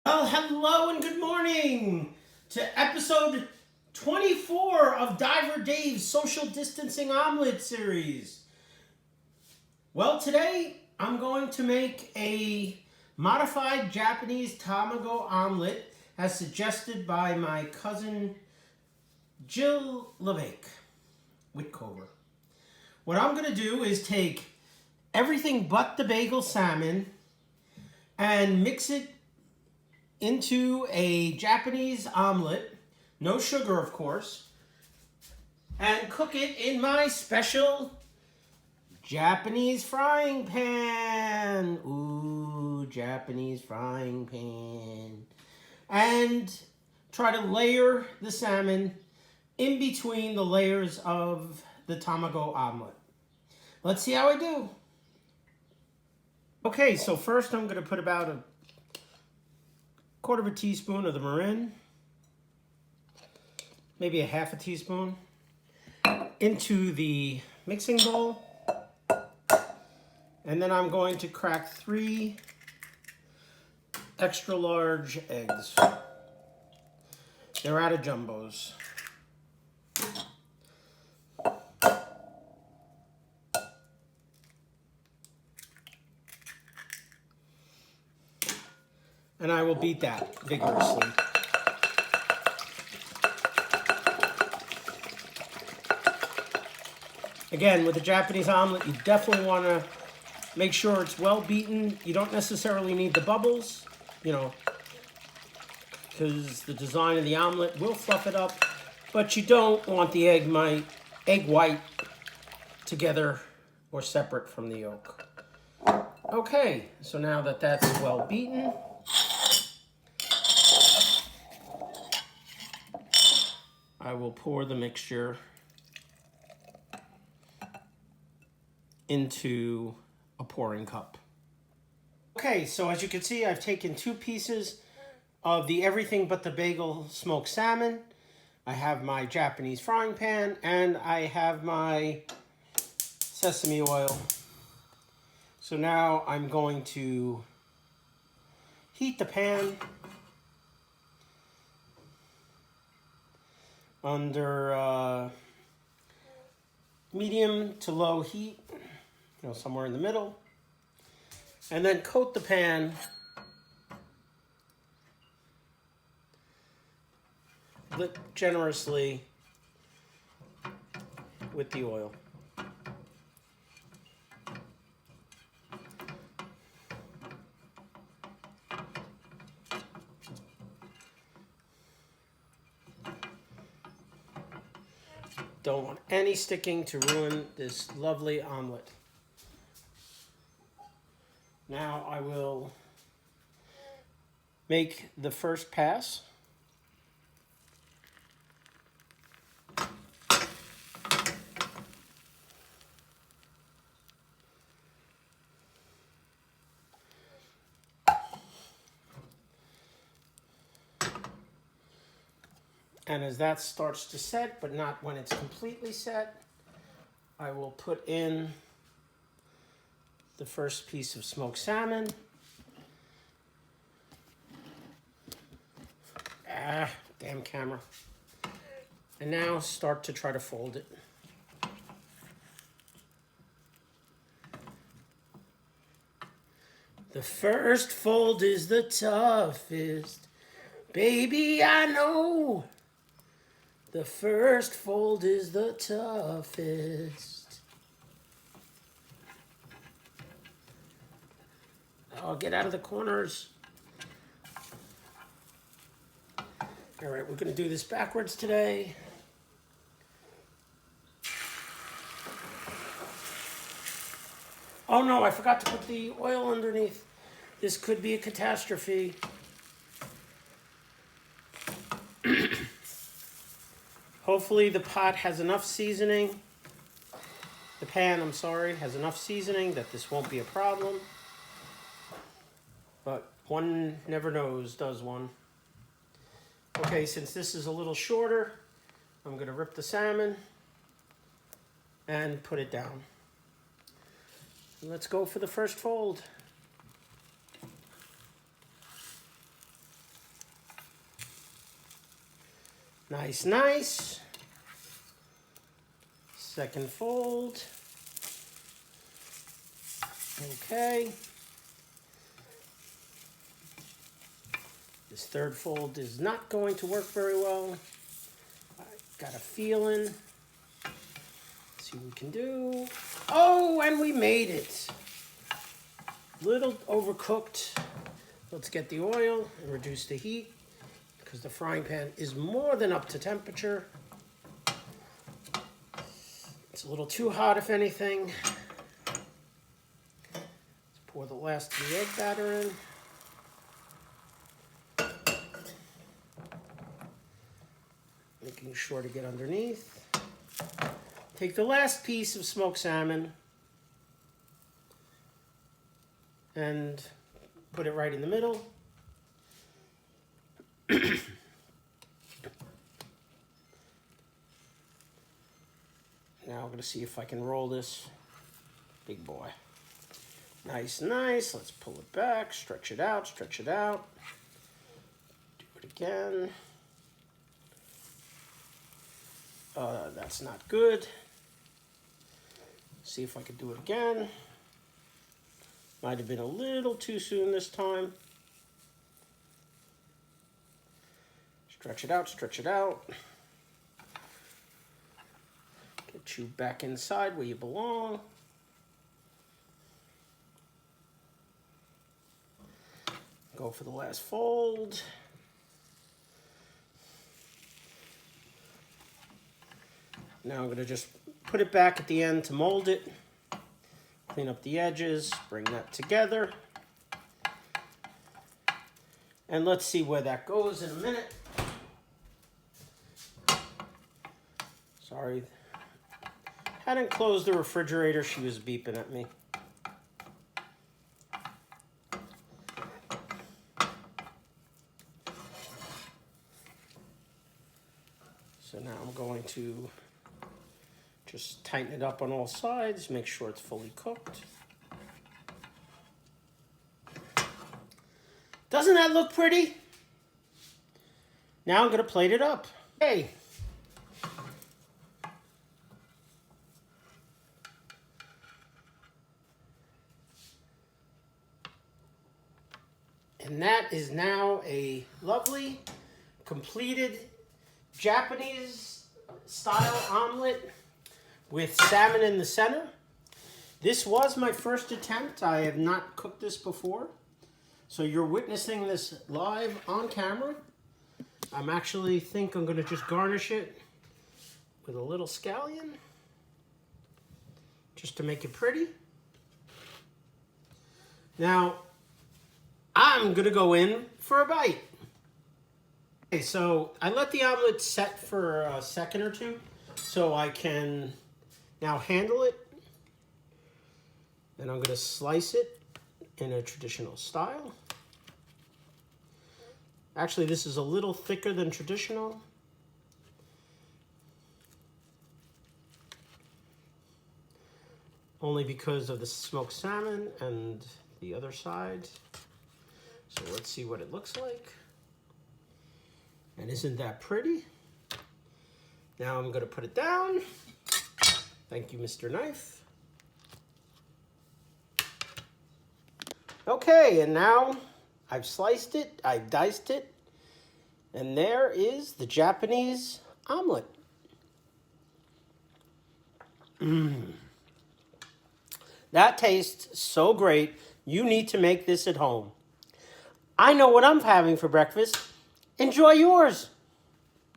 Well, hello and good morning to episode 24 of DAVE'S Social Distancing Omelette series. Well, today I'm going to make a modified Japanese Tamago Omelette as suggested by my cousin Jill LeBake Whitcover. What I'm going to do is take everything but the bagel salmon and mix it into a Japanese omelet, no sugar of course, and cook it in my special Japanese frying pan. Ooh, Japanese frying pan. And try to layer the salmon in between the layers of the Tamago omelet. Let's see how I do. Okay, so first I'm going to put about a quarter of a teaspoon of the mirin, maybe a half a teaspoon, into the mixing bowl. And then I'm going to crack 3 extra large eggs. They're out of jumbos. And I will beat that vigorously. Again, with the Japanese omelet, you definitely want to make sure it's well beaten. You don't necessarily need the bubbles, because the design of the omelet will fluff it up. But you don't want the egg white together or separate from the yolk. Okay, so now that that's well beaten, I will pour the mixture into a pouring cup. Okay, so as you can see, I've taken 2 pieces of the everything but the bagel smoked salmon. I have my Japanese frying pan, and I have my sesame oil. So now I'm going to heat the pan under medium to low heat, somewhere in the middle, and then coat the pan generously with the oil. Don't want any sticking to ruin this lovely omelet. Now I will make the first pass. And as that starts to set, but not when it's completely set, I will put in the first piece of smoked salmon. Damn camera. And now start to try to fold it. The first fold is the toughest. Baby, I know. The first fold is the toughest. I'll get out of the corners. All right, we're going to do this backwards today. Oh no, I forgot to put the oil underneath. This could be a catastrophe. Hopefully the pot has enough seasoning. The pan, I'm sorry, has enough seasoning that this won't be a problem. But one never knows, does one? Okay, since this is a little shorter, I'm going to rip the salmon and put it down. Let's go for the first fold. Nice, nice. Second fold. Okay. This third fold is not going to work very well. I got a feeling. Let's see what we can do. Oh, and we made it. Little overcooked. Let's get the oil and reduce the heat because the frying pan is more than up to temperature. It's a little too hot, if anything. Let's pour the last of the egg batter in. Making sure to get underneath. Take the last piece of smoked salmon and put it right in the middle. Now I'm going to see if I can roll this big boy. Nice, nice. Let's pull it back, stretch it out, stretch it out. Do it again. That's not good. See if I can do it again. Might have been a little too soon this time. Stretch it out, stretch it out. Get you back inside where you belong. Go for the last fold. Now I'm going to just put it back at the end to mold it. Clean up the edges, bring that together. And let's see where that goes in a minute. Sorry. Hadn't closed the refrigerator, she was beeping at me. So now I'm going to just tighten it up on all sides, make sure it's fully cooked. Doesn't that look pretty? Now I'm going to plate it up. Okay. And that is now a lovely, completed Japanese style omelet with salmon in the center. This was my first attempt. I have not cooked this before. So you're witnessing this live on camera. I'm actually think I'm going to just garnish it with a little scallion just to make it pretty. Now, I'm going to go in for a bite. Okay, so I let the omelet set for a second or two so I can now handle it. Then I'm going to slice it in a traditional style. Actually, this is a little thicker than traditional. Only because of the smoked salmon and the other side. So let's see what it looks like. And isn't that pretty? Now I'm going to put it down. Thank you, Mr. Knife. Okay, and now I've sliced it, I've diced it, and there is the Japanese omelet. That tastes so great. You need to make this at home. I know what I'm having for breakfast. Enjoy yours.